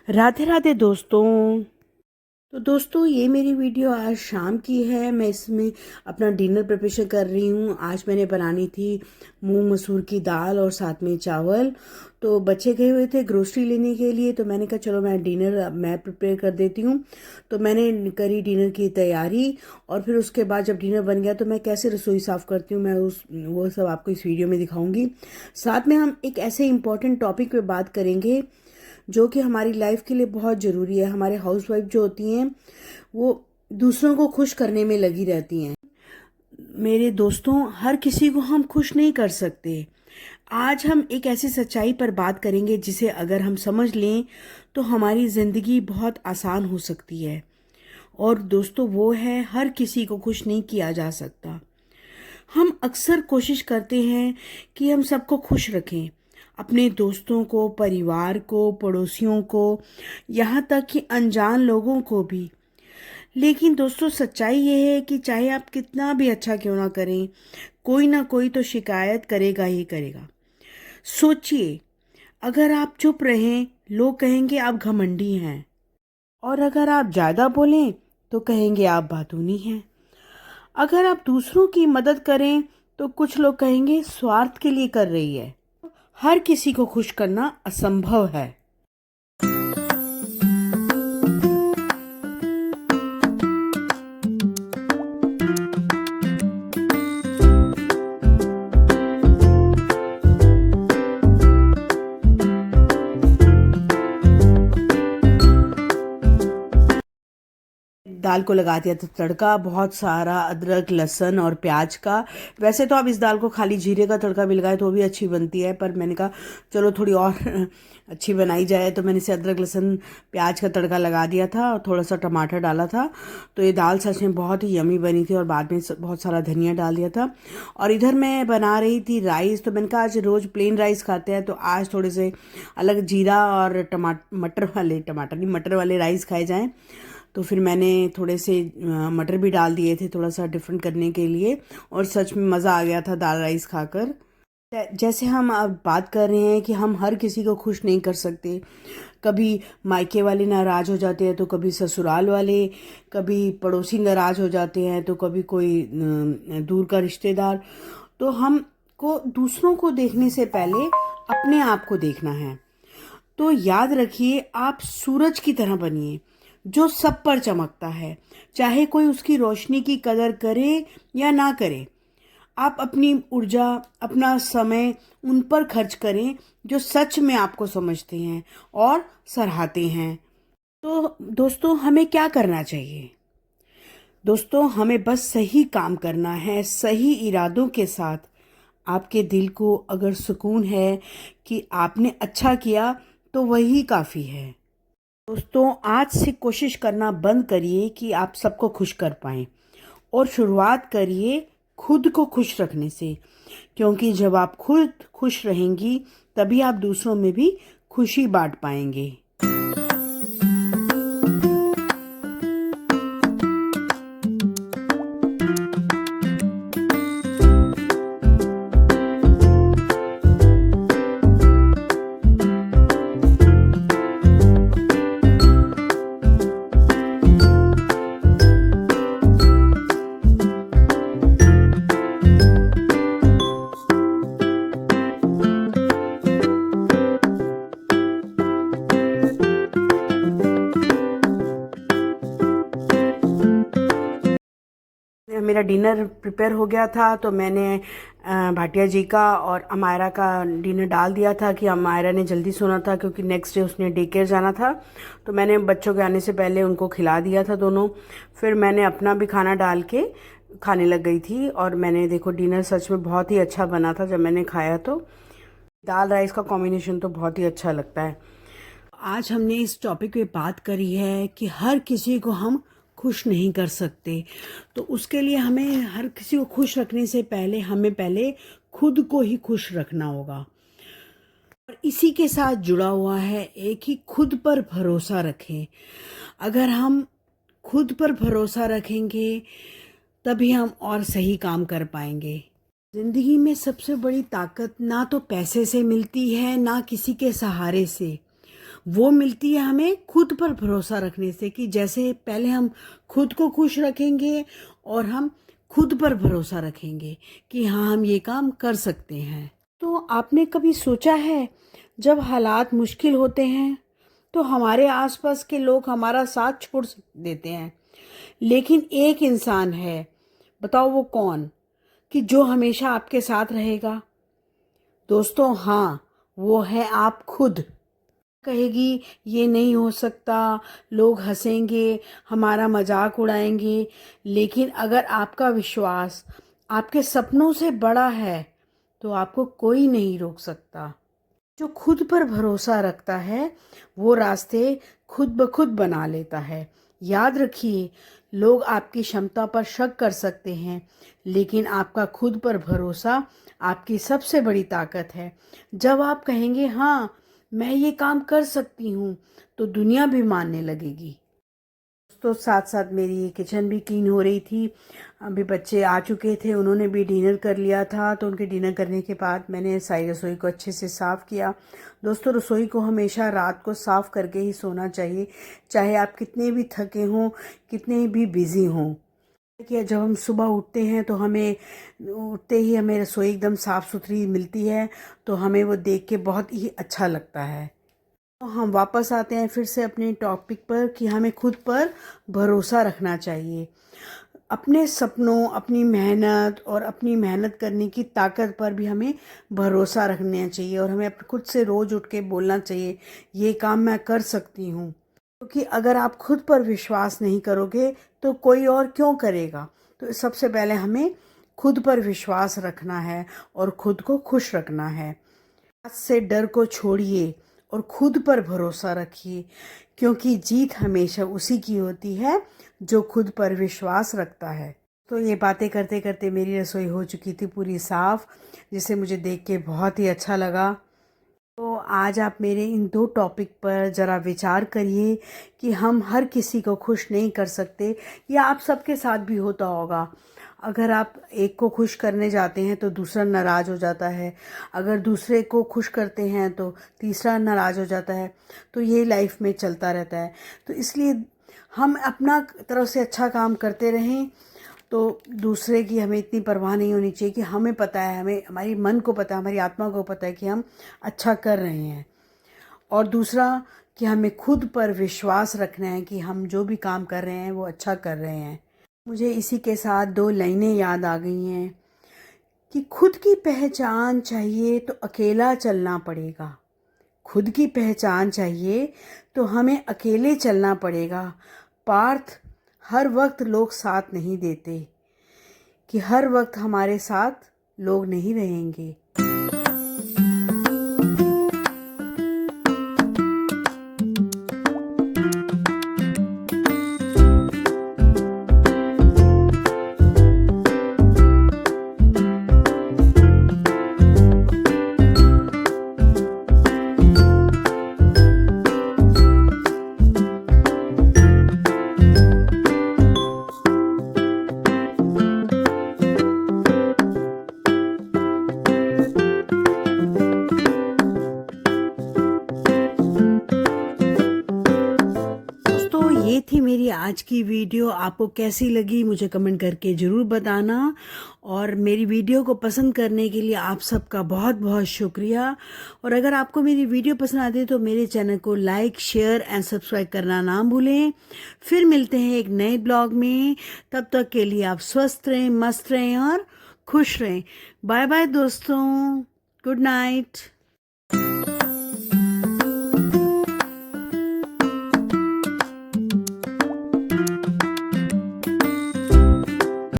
राधे राधे दोस्तों। तो दोस्तों ये मेरी वीडियो आज शाम की है। मैं इसमें अपना डिनर प्रिपरेशन कर रही हूँ। आज मैंने बनानी थी मूंग मसूर की दाल और साथ में चावल। तो बच्चे गए हुए थे ग्रोसरी लेने के लिए, तो मैंने कहा चलो मैं प्रिपेयर कर देती हूँ। तो मैंने करी डिनर की तैयारी, और फिर उसके बाद जब डिनर बन गया तो मैं कैसे रसोई साफ़ करती हूँ वो सब आपको इस वीडियो में दिखाऊंगी। साथ में हम एक ऐसे इम्पॉर्टेंट टॉपिक पे बात करेंगे जो कि हमारी लाइफ के लिए बहुत ज़रूरी है। हमारे हाउसवाइफ जो होती हैं वो दूसरों को खुश करने में लगी रहती हैं। मेरे दोस्तों, हर किसी को हम खुश नहीं कर सकते। आज हम एक ऐसी सच्चाई पर बात करेंगे जिसे अगर हम समझ लें तो हमारी ज़िंदगी बहुत आसान हो सकती है। और दोस्तों वो है, हर किसी को खुश नहीं किया जा सकता। हम अक्सर कोशिश करते हैं कि हम सबको खुश रखें, अपने दोस्तों को, परिवार को, पड़ोसियों को, यहाँ तक कि अनजान लोगों को भी। लेकिन दोस्तों सच्चाई ये है कि चाहे आप कितना भी अच्छा क्यों ना करें, कोई ना कोई तो शिकायत करेगा ही करेगा। सोचिए, अगर आप चुप रहें लोग कहेंगे आप घमंडी हैं, और अगर आप ज़्यादा बोलें तो कहेंगे आप बातूनी हैं। अगर आप दूसरों की मदद करें तो कुछ लोग कहेंगे स्वार्थ के लिए कर रही है। हर किसी को खुश करना असंभव है। दाल को लगा दिया था तड़का, बहुत सारा अदरक लहसुन और प्याज का। वैसे तो आप इस दाल को खाली जीरे का तड़का भी लगाए तो भी अच्छी बनती है, पर मैंने कहा चलो थोड़ी और अच्छी बनाई जाए, तो मैंने इसे अदरक लहसुन प्याज का तड़का लगा दिया था और थोड़ा सा टमाटर डाला था। तो ये दाल सच में बहुत ही यमी बनी थी, और बाद में बहुत सारा धनिया डाल दिया था। और इधर मैं बना रही थी राइस। तो मैंने कहा आज रोज़ प्लेन राइस खाते हैं, तो आज थोड़े से अलग जीरा और मटर वाले राइस खाए जाएँ। तो फिर मैंने थोड़े से मटर भी डाल दिए थे, थोड़ा सा डिफरेंट करने के लिए, और सच में मज़ा आ गया था दाल राइस खाकर। जैसे हम अब बात कर रहे हैं कि हम हर किसी को खुश नहीं कर सकते। कभी मायके वाले नाराज़ हो जाते हैं, तो कभी ससुराल वाले, कभी पड़ोसी नाराज़ हो जाते हैं, तो कभी कोई दूर का रिश्तेदार। तो हमको दूसरों को देखने से पहले अपने आप को देखना है। तो याद रखिए, आप सूरज की तरह बनिए जो सब पर चमकता है, चाहे कोई उसकी रोशनी की कदर करे या ना करे। आप अपनी ऊर्जा, अपना समय उन पर खर्च करें जो सच में आपको समझते हैं और सराहते हैं। तो दोस्तों हमें क्या करना चाहिए? दोस्तों हमें बस सही काम करना है, सही इरादों के साथ। आपके दिल को अगर सुकून है कि आपने अच्छा किया तो वही काफ़ी है। दोस्तों आज से कोशिश करना बंद करिए कि आप सबको खुश कर पाएं, और शुरुआत करिए खुद को खुश रखने से, क्योंकि जब आप खुद खुश रहेंगी तभी आप दूसरों में भी खुशी बांट पाएंगे। मेरा डिनर प्रिपेयर हो गया था, तो मैंने भाटिया जी का और अमायरा का डिनर डाल दिया था कि अमायरा ने जल्दी सोना था क्योंकि नेक्स्ट डे उसने डे केयर जाना था। तो मैंने बच्चों के आने से पहले उनको खिला दिया था दोनों। फिर मैंने अपना भी खाना डाल के खाने लग गई थी, और मैंने देखो डिनर सच में बहुत ही अच्छा बना था। जब मैंने खाया तो दाल राइस का कॉम्बिनेशन तो बहुत ही अच्छा लगता है। आज हमने इस टॉपिक पे बात करी है कि हर किसी को हम खुश नहीं कर सकते। तो उसके लिए हमें हर किसी को खुश रखने से पहले हमें पहले खुद को ही खुश रखना होगा। और इसी के साथ जुड़ा हुआ है एक ही, खुद पर भरोसा रखें। अगर हम खुद पर भरोसा रखेंगे तभी हम और सही काम कर पाएंगे। जिंदगी में सबसे बड़ी ताकत ना तो पैसे से मिलती है, ना किसी के सहारे से। वो मिलती है हमें खुद पर भरोसा रखने से, कि जैसे पहले हम खुद को खुश रखेंगे और हम खुद पर भरोसा रखेंगे कि हाँ हम ये काम कर सकते हैं। तो आपने कभी सोचा है जब हालात मुश्किल होते हैं तो हमारे आसपास के लोग हमारा साथ छोड़ देते हैं, लेकिन एक इंसान है, बताओ वो कौन, कि जो हमेशा आपके साथ रहेगा? दोस्तों हाँ, वो है आप खुद। कहेगी ये नहीं हो सकता, लोग हंसेंगे, हमारा मजाक उड़ाएंगे, लेकिन अगर आपका विश्वास आपके सपनों से बड़ा है तो आपको कोई नहीं रोक सकता। जो खुद पर भरोसा रखता है वो रास्ते खुद ब खुद बना लेता है। याद रखिए, लोग आपकी क्षमता पर शक कर सकते हैं, लेकिन आपका खुद पर भरोसा आपकी सबसे बड़ी ताकत है। जब आप कहेंगे हाँ मैं ये काम कर सकती हूँ, तो दुनिया भी मानने लगेगी। तो साथ साथ मेरी किचन भी क्लीन हो रही थी। अभी बच्चे आ चुके थे, उन्होंने भी डिनर कर लिया था, तो उनके डिनर करने के बाद मैंने सारी रसोई को अच्छे से साफ़ किया। दोस्तों रसोई को हमेशा रात को साफ़ करके ही सोना चाहिए, चाहे आप कितने भी थके हों, कितने भी बिज़ी हों। कि जब हम सुबह उठते हैं तो हमें उठते ही हमें रसोई एकदम साफ़ सुथरी मिलती है, तो हमें वो देख के बहुत ही अच्छा लगता है। तो हम वापस आते हैं फिर से अपने टॉपिक पर कि हमें खुद पर भरोसा रखना चाहिए। अपने सपनों, अपनी मेहनत और अपनी मेहनत करने की ताकत पर भी हमें भरोसा रखना चाहिए, और हमें खुद से रोज़ उठ के बोलना चाहिए ये काम मैं कर सकती हूँ। क्योंकि अगर आप खुद पर विश्वास नहीं करोगे तो कोई और क्यों करेगा। तो सबसे पहले हमें खुद पर विश्वास रखना है और खुद को खुश रखना है। आज से डर को छोड़िए और खुद पर भरोसा रखिए, क्योंकि जीत हमेशा उसी की होती है जो खुद पर विश्वास रखता है। तो ये बातें करते करते मेरी रसोई हो चुकी थी पूरी साफ़, जिसे मुझे देख के बहुत ही अच्छा लगा। तो आज आप मेरे इन दो टॉपिक पर ज़रा विचार करिए कि हम हर किसी को खुश नहीं कर सकते, या आप सबके साथ भी होता होगा। अगर आप एक को खुश करने जाते हैं तो दूसरा नाराज़ हो जाता है, अगर दूसरे को खुश करते हैं तो तीसरा नाराज़ हो जाता है। तो ये लाइफ में चलता रहता है। तो इसलिए हम अपना तरफ से अच्छा काम करते रहें, तो दूसरे की हमें इतनी परवाह नहीं होनी चाहिए, कि हमें पता है, हमें हमारी मन को पता है, हमारी आत्मा को पता है कि हम अच्छा कर रहे हैं। और दूसरा कि हमें खुद पर विश्वास रखना है कि हम जो भी काम कर रहे हैं वो अच्छा कर रहे हैं। मुझे इसी के साथ दो लाइनें याद आ गई हैं कि खुद की पहचान चाहिए तो अकेला चलना पड़ेगा। खुद की पहचान चाहिए तो हमें अकेले चलना पड़ेगा। पार्थ, हर वक्त लोग साथ नहीं देते, कि हर वक्त हमारे साथ लोग नहीं रहेंगे। ये थी मेरी आज की वीडियो। आपको कैसी लगी मुझे कमेंट करके ज़रूर बताना, और मेरी वीडियो को पसंद करने के लिए आप सबका बहुत बहुत शुक्रिया। और अगर आपको मेरी वीडियो पसंद आती है तो मेरे चैनल को लाइक, शेयर एंड सब्सक्राइब करना ना भूलें। फिर मिलते हैं एक नए ब्लॉग में, तब तक के लिए आप स्वस्थ रहें, मस्त रहें और खुश रहें। बाय बाय दोस्तों, गुड नाइट।